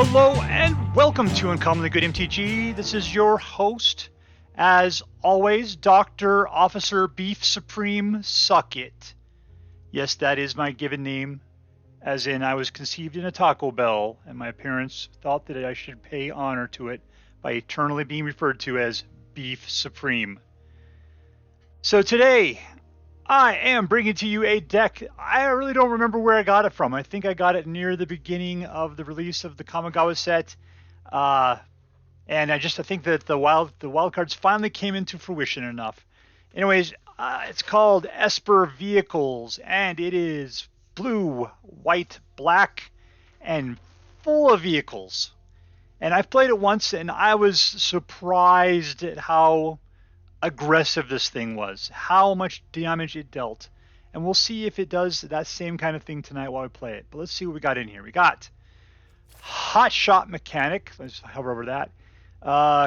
Hello and welcome to Uncommonly Good MTG. This is your host, as always, Dr. Officer Beef Supreme Suckit. Yes, that is my given name, as in I was conceived in a Taco Bell, and my parents thought that I should pay honor to it by eternally being referred to as Beef Supreme. So today, I am bringing to you a deck. I really don't remember where I got it from. I think I got it near the beginning of the release of the Kamigawa set. And I think that the wild cards finally came into fruition enough. Anyways, it's called ESPER Vehicles, and it is blue, white, black, and full of vehicles. And I've played it once, and I was surprised at how aggressive this thing was, how much damage it dealt, and we'll see if it does that same kind of thing tonight while we play it. But let's see what we got in here. We got Hotshot Mechanic. Let's hover over that.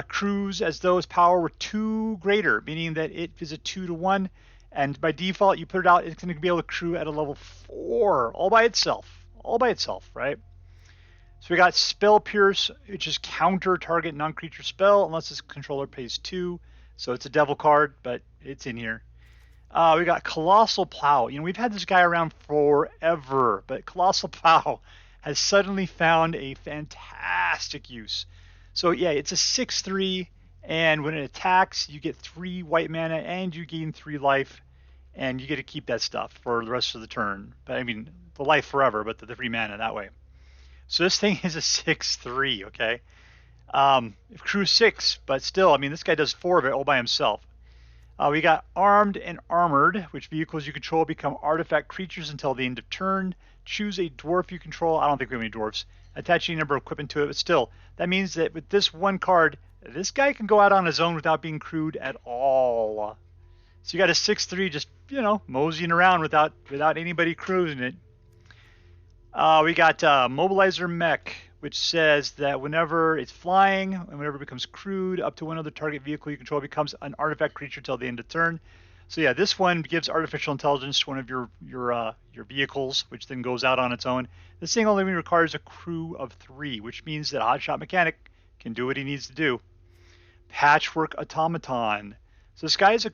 Cruise as though its power were 2 greater, meaning that it is a 2-to-1, and by default you put it out, it's going to be able to crew at a level 4 all by itself, right? So we got Spell Pierce, which is counter target non-creature spell unless its controller pays 2. So it's a devil card, but it's in here. We got Colossal Plow. You know, we've had this guy around forever, but Colossal Plow has suddenly found a fantastic use. So yeah, it's a 6/3, and when it attacks, you get 3 white mana, and you gain 3 life, and you get to keep that stuff for the rest of the turn. But I mean, the life forever, but the 3 mana that way. So this thing is a 6/3, okay? Crew 6, but still, I mean, this guy does 4 of it all by himself. We got Armed and Armored, which vehicles you control become artifact creatures until the end of turn. Choose a dwarf you control. I don't think we have any dwarfs. Attach any number of equipment to it, but still, that means that with this one card, this guy can go out on his own without being crewed at all. So you got a 6/3 just, you know, moseying around without anybody crewing it. We got Mobilizer Mech, which says that whenever it's flying and whenever it becomes crewed, up to one other target vehicle you control becomes an artifact creature till the end of turn. So yeah, this one gives artificial intelligence to one of your vehicles, which then goes out on its own. This thing only requires a crew of 3, which means that Hotshot Mechanic can do what he needs to do. Patchwork Automaton. So this guy he's a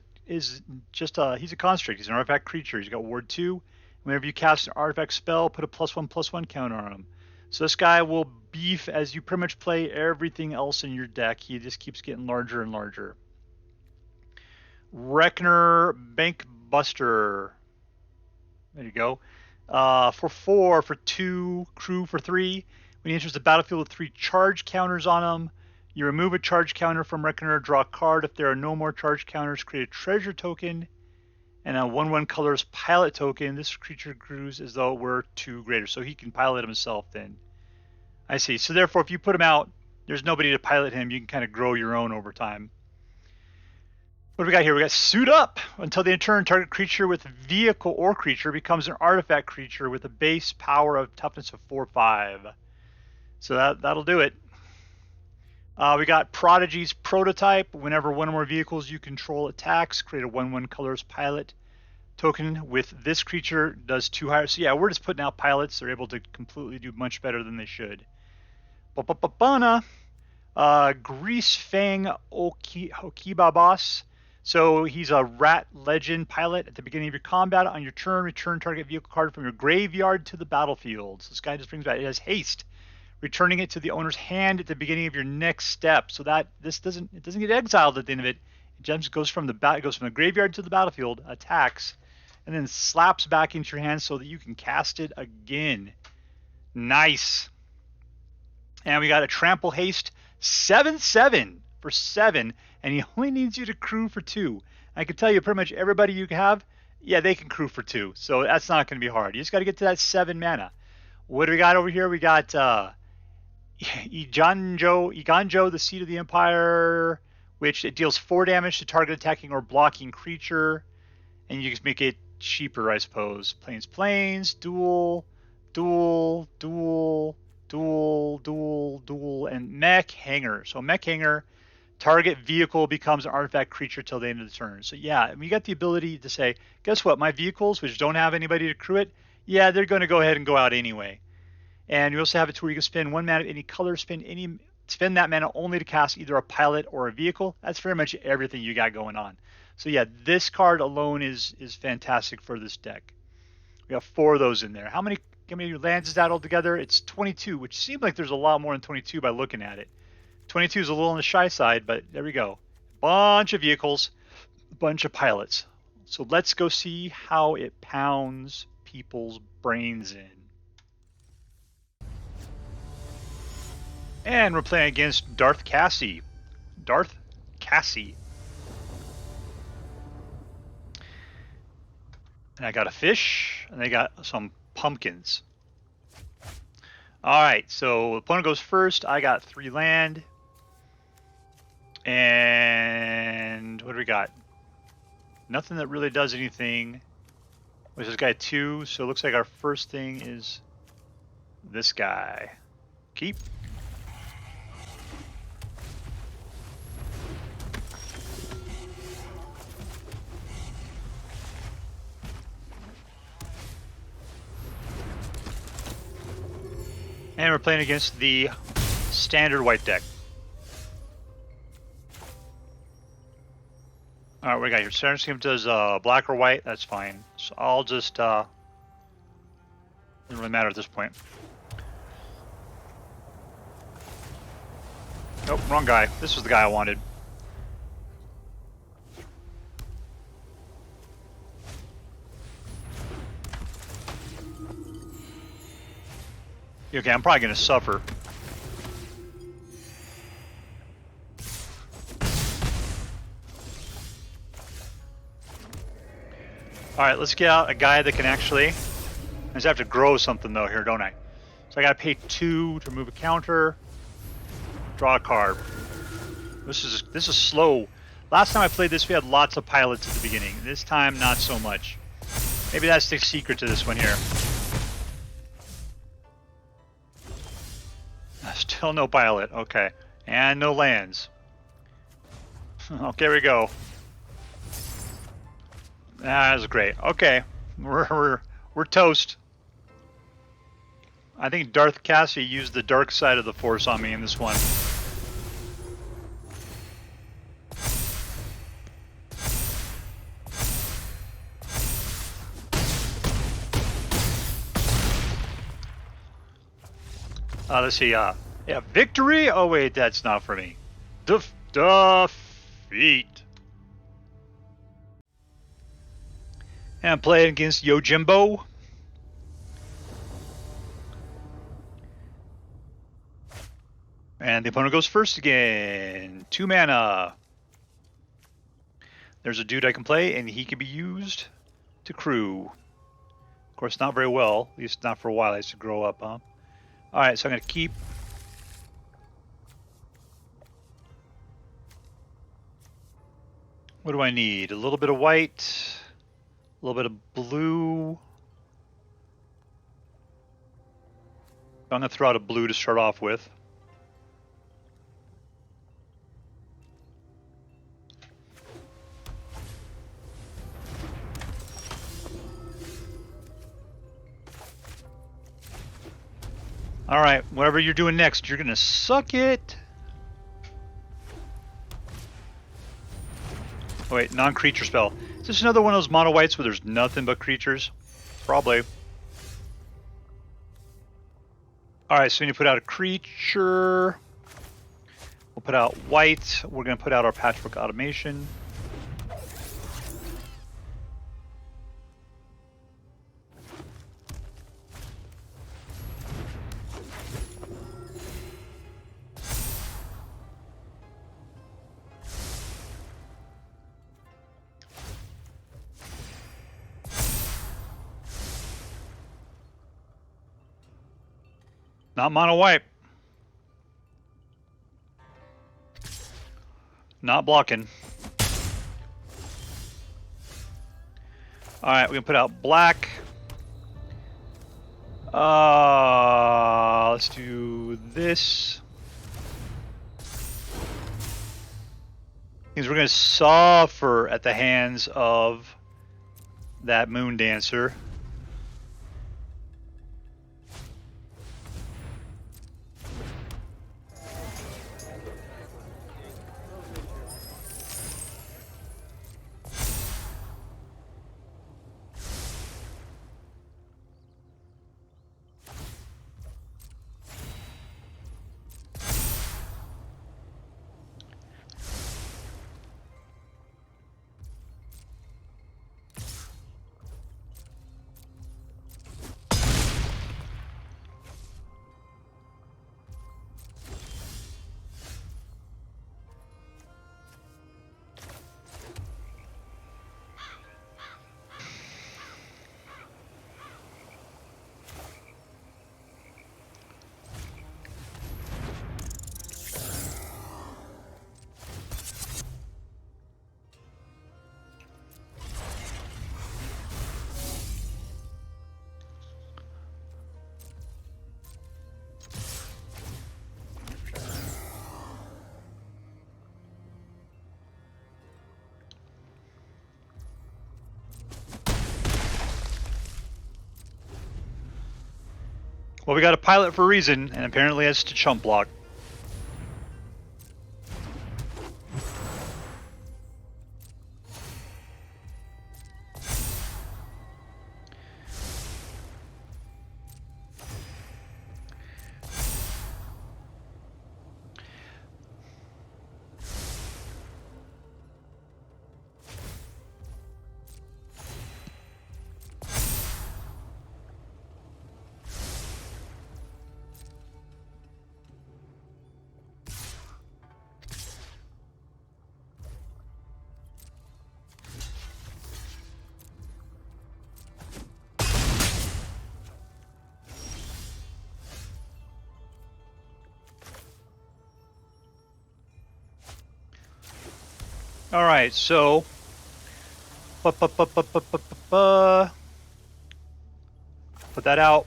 construct. He's an artifact creature. He's got ward 2. Whenever you cast an artifact spell, put a +1/+1 counter on him. So this guy will beef as you pretty much play everything else in your deck. He just keeps getting larger and larger. Reckoner Bankbuster. There you go. For 4, for 2, crew for 3. When he enters the battlefield with 3 charge counters on him, you remove a charge counter from Reckoner, draw a card. If there are no more charge counters, create a treasure token and a 1/1 colors pilot token. This creature crews as though it were 2 greater, so he can pilot himself then. I see. So therefore, if you put him out, there's nobody to pilot him. You can kind of grow your own over time. What do we got here? We got Suit Up. Until the end of turn, target creature with vehicle or creature becomes an artifact creature with a base power of toughness of 4/5. So that'll do it. We got Prodigy's Prototype. Whenever one or more vehicles you control attacks, create a 1/1 colors pilot token with this creature, does 2 higher. So yeah, we're just putting out pilots. They're able to completely do much better than they should. Greasefang Okiba boss. So he's a rat legend pilot. At the beginning of your combat, on your turn, return target vehicle card from your graveyard to the battlefield. So this guy just brings back, it has haste, returning it to the owner's hand at the beginning of your next step. So that it doesn't get exiled at the end of it. It just goes from the graveyard to the battlefield, attacks, and then slaps back into your hand so that you can cast it again. Nice. And we got a Trample Haste 7/7 for 7, and he only needs you to crew for 2. I can tell you pretty much everybody you have, yeah, they can crew for 2. So that's not going to be hard. You just got to get to that 7 mana. What do we got over here? We got Eiganjo, the Seat of the Empire, which it deals 4 damage to target attacking or blocking creature, and you just make it cheaper, I suppose. Plains, duel, and Mech Hangar. So Mech Hangar, target vehicle becomes an artifact creature till the end of the turn. So yeah, you got the ability to say, guess what? My vehicles, which don't have anybody to crew it, yeah, they're going to go ahead and go out anyway. And you also have it to where you can spend 1 mana of any color, spend that mana only to cast either a pilot or a vehicle. That's very much everything you got going on. So yeah, this card alone is fantastic for this deck. We have 4 of those in there. How many lands is that altogether? It's 22, which seems like there's a lot more than 22 by looking at it. 22 is a little on the shy side, but there we go. Bunch of vehicles, bunch of pilots. So let's go see how it pounds people's brains in. And we're playing against Darthcasi. Darthcasi. And I got a fish, and they got some pumpkins. Alright, so opponent goes first. I got 3 land. And what do we got? Nothing that really does anything. This guy 2, so it looks like our first thing is this guy. Keep. And we're playing against the standard white deck. Alright, we got here. Shattered Sanctum does black or white, that's fine. So I'll just doesn't really matter at this point. Nope, wrong guy. This was the guy I wanted. Okay, I'm probably gonna suffer. Alright, let's get out a guy that can actually... I just have to grow something though here, don't I? So I gotta pay 2 to remove a counter. Draw a card. This is slow. Last time I played this we had lots of pilots at the beginning. This time not so much. Maybe that's the secret to this one here. Still no pilot, okay. And no lands. Okay, here we go. That was great. Okay, we're toast. I think Darthcasi used the dark side of the force on me in this one. Let's see. Yeah, victory. Oh wait, that's not for me. Defeat. And playing against Yojimbo. And the opponent goes first again. 2 mana. There's a dude I can play, and he can be used to crew. Of course, not very well. At least not for a while. He has to grow up, huh? Alright, so I'm going to keep. What do I need? A little bit of white. A little bit of blue. I'm going to throw out a blue to start off with. Alright, whatever you're doing next, you're going to suck it. Oh, wait, non-creature spell. Is this another one of those mono whites where there's nothing but creatures? Probably. Alright, so we need to put out a creature. We'll put out white. We're going to put out our Patchwork Automaton. Not mono white. Not blocking. Alright, we can put out black. Let's do this. Means we're going to suffer at the hands of that Moon Dancer. Well, we got a pilot for a reason, and apparently it's to chump block. All right, so put that out.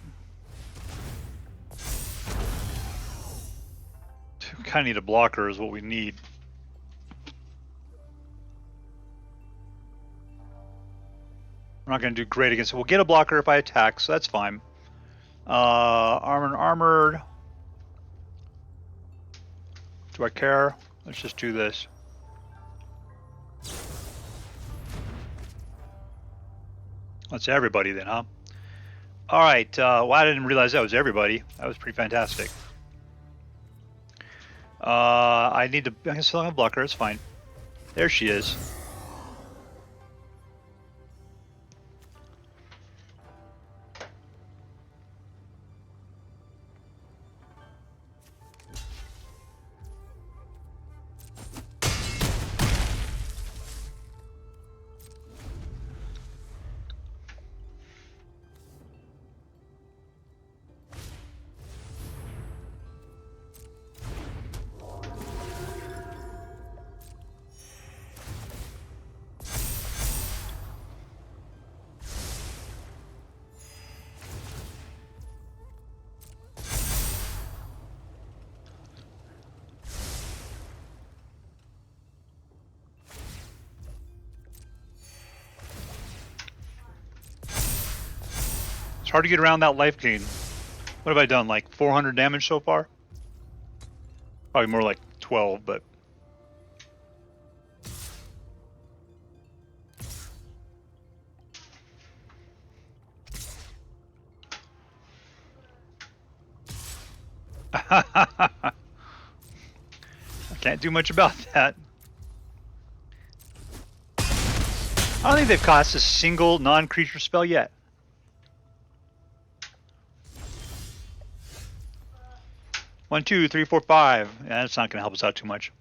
We kind of need a blocker is what we need. We're not going to do great against it. We'll get a blocker if I attack, so that's fine. Armored. Do I care? Let's just do this. That's everybody then, huh? All right. Well, I didn't realize that was everybody. That was pretty fantastic. I need to. I can still have a blocker. It's fine. There she is. It's hard to get around that life gain. What have I done? Like 400 damage so far? Probably more like 12, but... I can't do much about that. I don't think they've cast a single non-creature spell yet. One, two, three, four, five. Yeah, that's not going to help us out too much.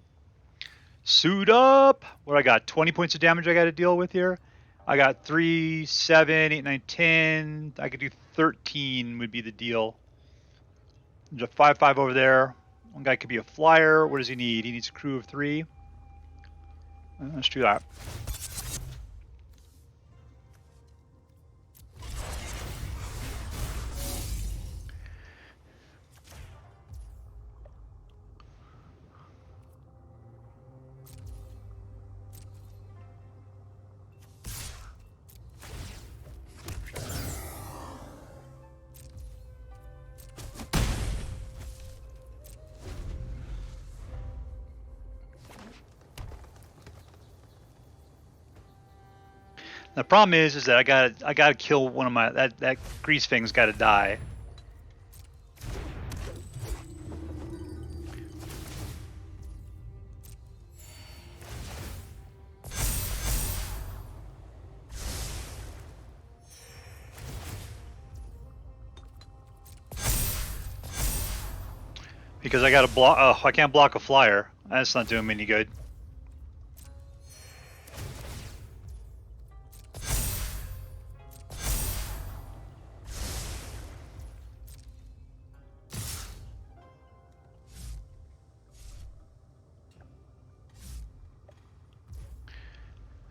Suit up! What I got? 20 points of damage I got to deal with here. I got 3, 7, 8, 9, 10. I could do 13 would be the deal. There's a 5/5 over there. One guy could be a flyer. What does he need? He needs a crew of 3. Let's do that. The problem is that I gotta kill one of my that Greasefang's got to die. Because I got to block. Oh, I can't block a flyer. That's not doing me any good.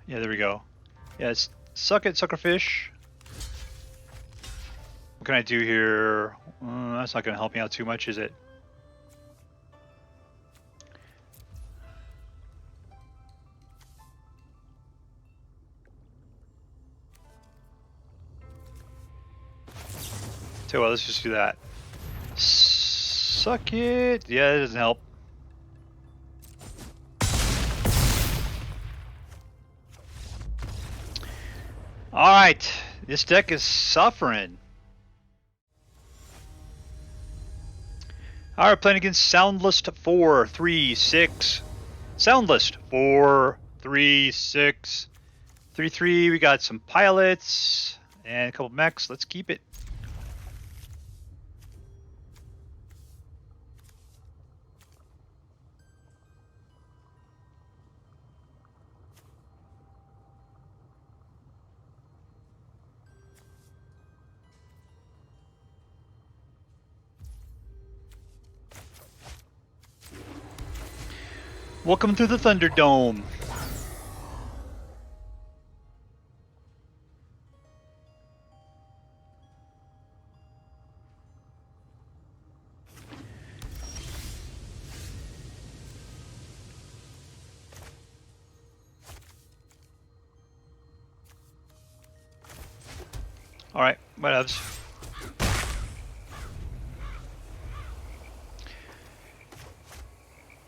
Yeah, there we go. Yeah, suck it, suckerfish. What can I do here? That's not going to help me out too much, is it? So well, let's just do that. Suck it. Yeah, it doesn't help. Alright, this deck is suffering. Alright, playing against Soundless 4, 3, 6. Soundless 4, 3, 6. 3, 3. We got some pilots and a couple mechs. Let's keep it. Welcome to the Thunderdome. Alright, whatevs.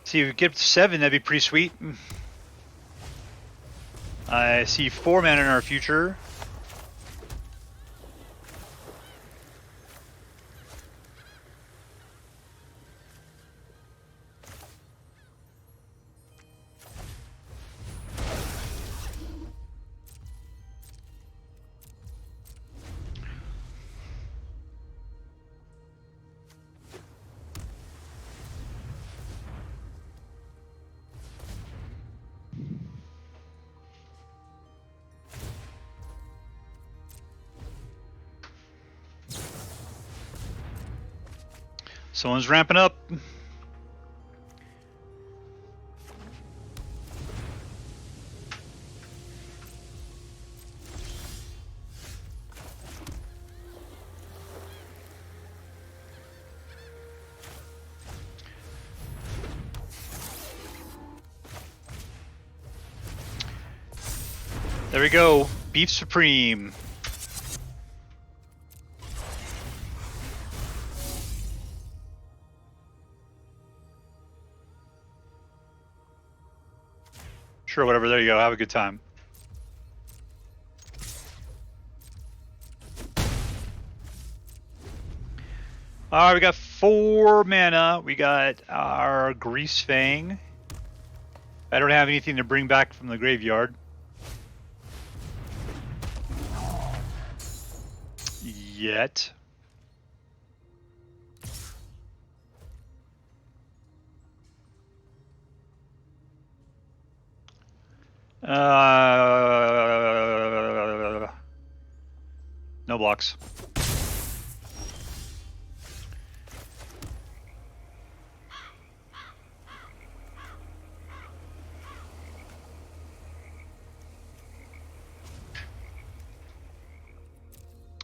See, if we get up to 7, that'd be pretty sweet. I see 4 mana in our future. Someone's ramping up. There we go. Beef Supreme. Sure, whatever. There you go. Have a good time. Alright, we got 4 mana. We got our Greasefang. I don't have anything to bring back from the graveyard. Yet. No blocks.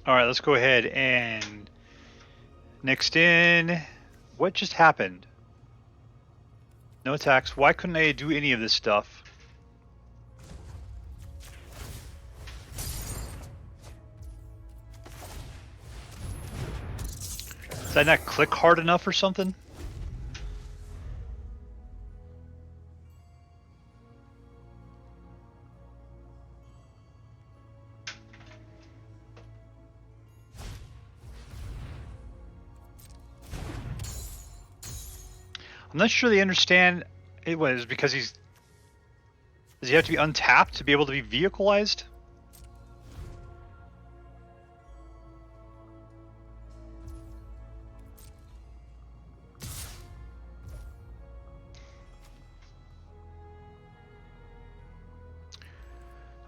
All right, let's go ahead and next in. What just happened? No attacks. Why couldn't I do any of this stuff? Did I not click hard enough or something? I'm not sure they understand it was because does he have to be untapped to be able to be vehicleized?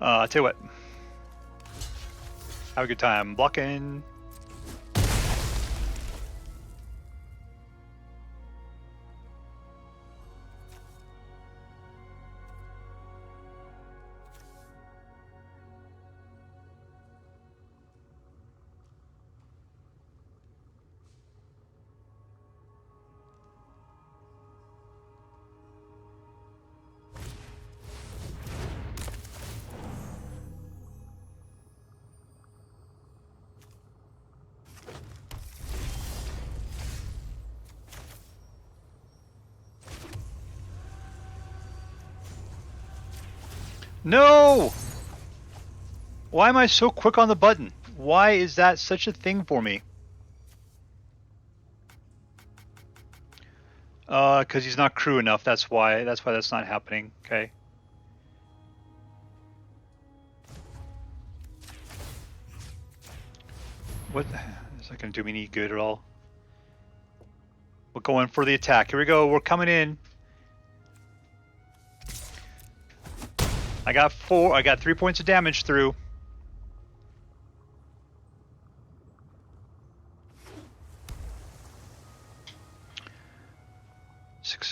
I'll tell you what. Have a good time blocking. No! Why am I so quick on the button? Why is that such a thing for me? Because he's not crew enough. That's why that's not happening. Okay. What? Is that going to do me any good at all? We're going for the attack. Here we go. We're coming in. I got 3 points of damage through.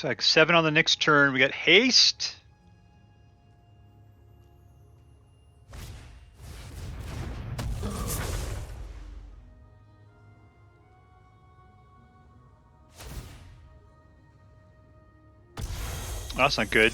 Like 7 on the next turn. We got haste. Oh, that's not good.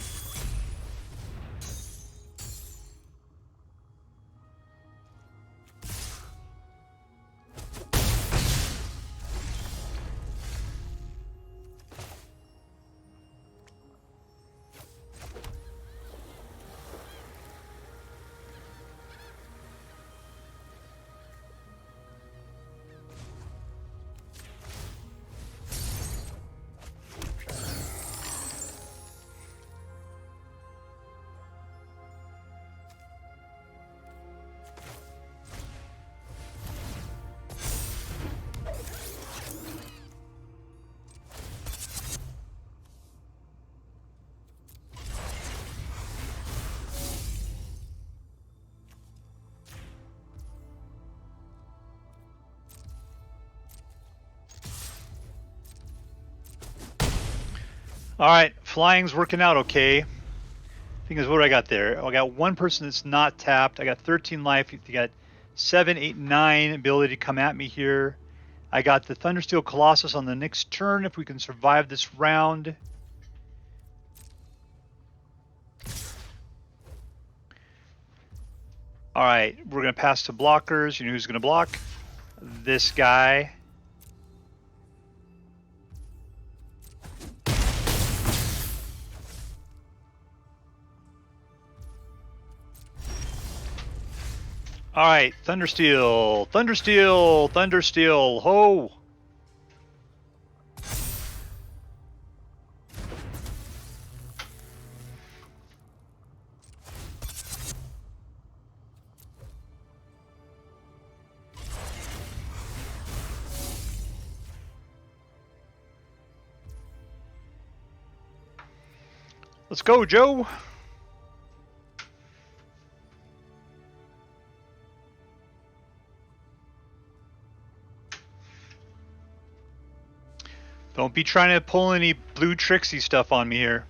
Alright, flying's working out okay. Thing is, what do I got there? I got one person that's not tapped. I got 13 life. You got 7, 8, 9 ability to come at me here. I got the Thundersteel Colossus on the next turn if we can survive this round. Alright, we're going to pass to blockers. You know who's going to block? This guy. Alright, Thundersteel, Thundersteel, Thundersteel, ho! Let's go, Joe! Don't be trying to pull any blue tricksy stuff on me here.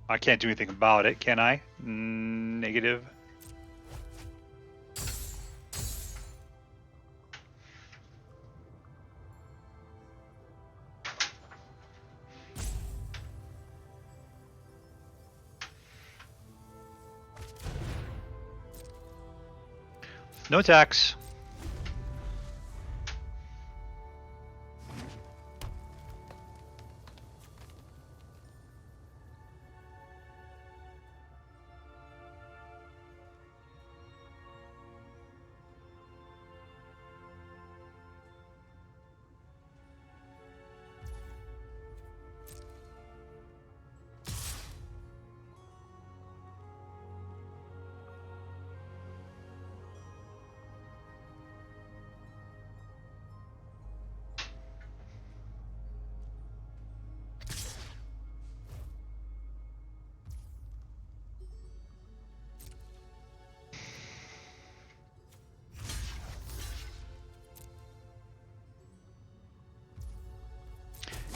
I can't do anything about it, can I? Negative. No tax.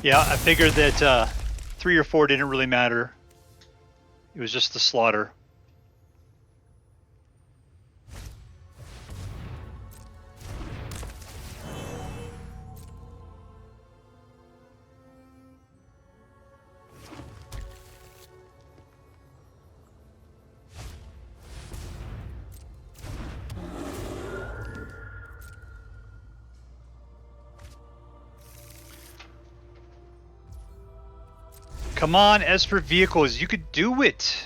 Yeah, I figured that 3 or 4 didn't really matter. It was just the slaughter. Come on, ESPER vehicles, you could do it.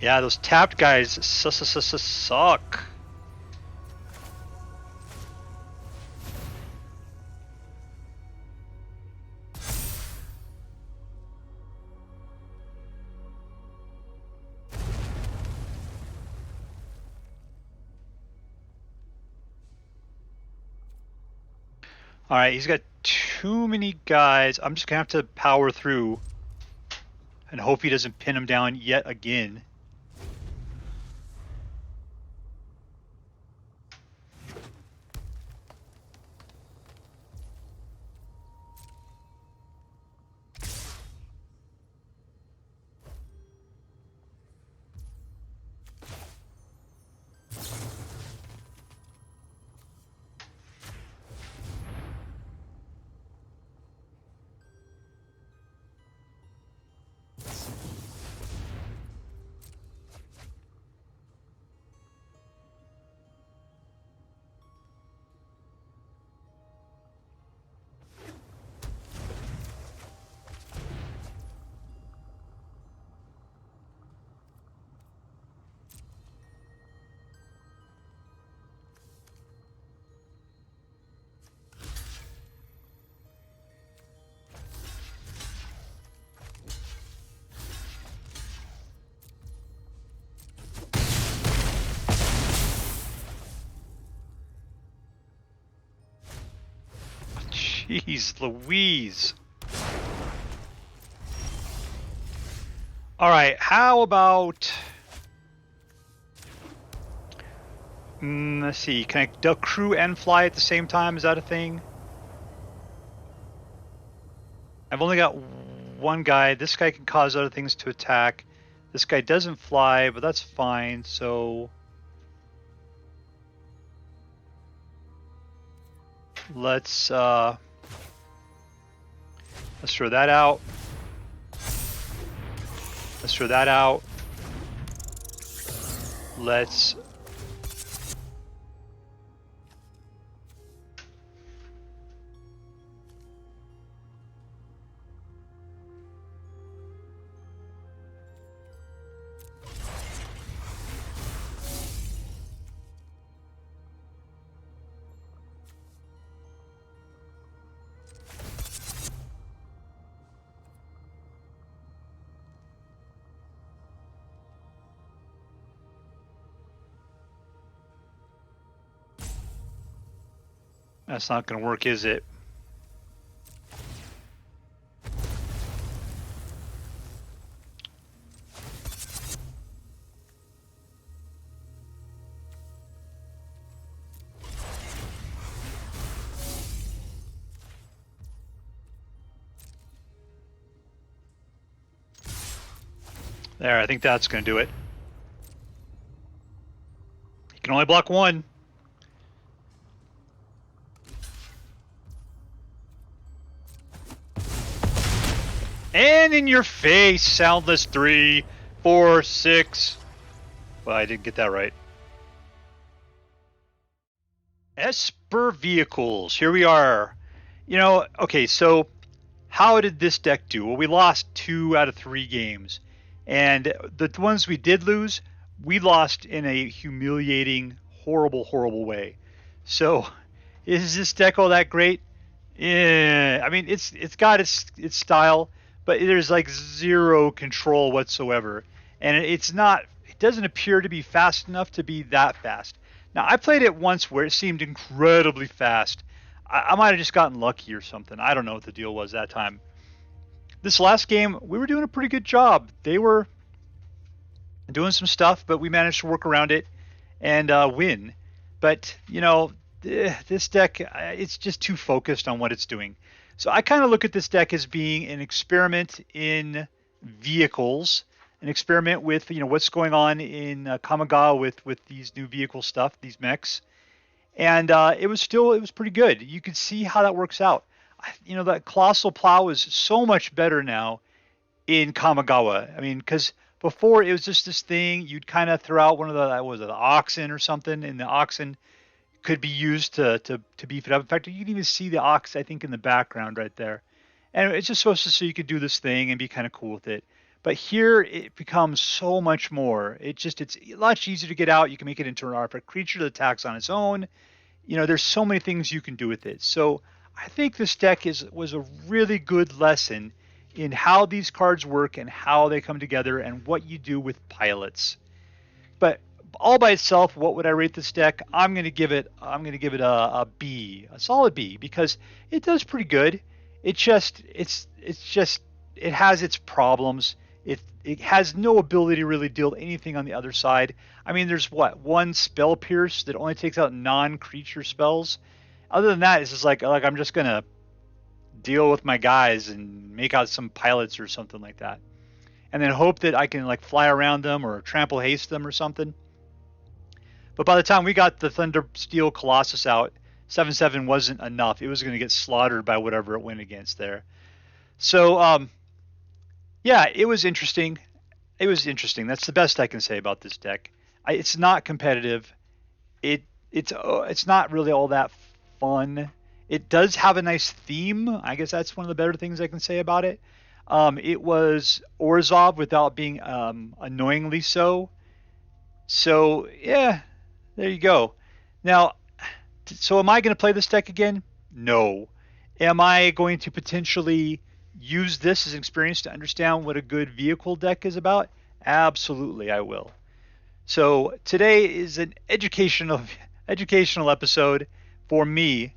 Yeah, those tapped guys suck. All right, he's got too many guys. I'm just gonna have to power through and hope he doesn't pin him down yet again. Jeez Louise. All right, how about... let's see, can I duck crew and fly at the same time? Is that a thing? I've only got one guy. This guy can cause other things to attack. This guy doesn't fly, but that's fine, so... let's throw that out. Let's throw that out. Let's... That's not going to work, is it? There, I think that's going to do it. You can only block one. And in your face, soundless 3, 4, 6. Well, I didn't get that right. ESPER vehicles. Here we are. You know, okay, so how did this deck do? Well, we lost 2 out of 3 games. And the ones we did lose, we lost in a humiliating, horrible, horrible way. So, is this deck all that great? Yeah, I mean, it's got its style, but there's like zero control whatsoever. And it doesn't appear to be fast enough to be that fast. Now, I played it once where it seemed incredibly fast. I might have just gotten lucky or something. I don't know what the deal was that time. This last game, we were doing a pretty good job. They were doing some stuff, but we managed to work around it and win. But, you know, this deck, it's just too focused on what it's doing. So I kind of look at this deck as being an experiment in vehicles, an experiment with, you know, what's going on in Kamigawa with these new vehicle stuff, these mechs. And it was pretty good. You could see how that works out. You know, that Colossal Plow is so much better now in Kamigawa. I mean, because before it was just this thing, you'd kind of throw out one of the oxen or something, and the oxen could be used to beef it up. In fact, you can even see the ox, I think, in the background right there. And it's just supposed to so you could do this thing and be kind of cool with it. But here it becomes so much more. It's a lot easier to get out. You can make it into an artifact creature that attacks on its own. There's so many things you can do with it. So I think this deck was a really good lesson in how these cards work and how they come together and what you do with pilots. But all by itself, what would I rate this deck? I'm going to give it a B, a solid B, because it does pretty good. It has its problems. It has no ability to really deal anything on the other side. I mean, there's one spell pierce that only takes out non-creature spells. Other than that, it's just like I'm just gonna deal with my guys and make out some pilots or something like that, and then hope that I can like fly around them or trample haste them or something. But by the time we got the Thundersteel Colossus out, 7/7 wasn't enough. It was going to get slaughtered by whatever it went against there. So, yeah, it was interesting. That's the best I can say about this deck. It's not competitive. It's not really all that fun. It does have a nice theme. I guess that's one of the better things I can say about it. It was Orzhov without being annoyingly so. So, yeah, there you go. Now, so am I going to play this deck again? No. Am I going to potentially use this as an experience to understand what a good vehicle deck is about? Absolutely, I will. So today is an educational episode for me.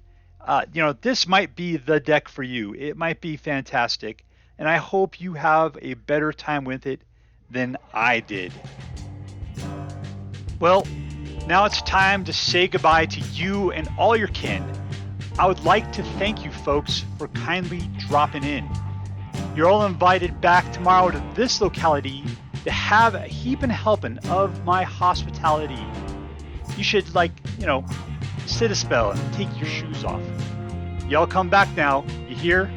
This might be the deck for you. It might be fantastic, and I hope you have a better time with it than I did. Well, now it's time to say goodbye to you and all your kin. I would like to thank you folks for kindly dropping in. You're all invited back tomorrow to this locality to have a heaping helping of my hospitality. You should, sit a spell and take your shoes off. Y'all come back now, you hear?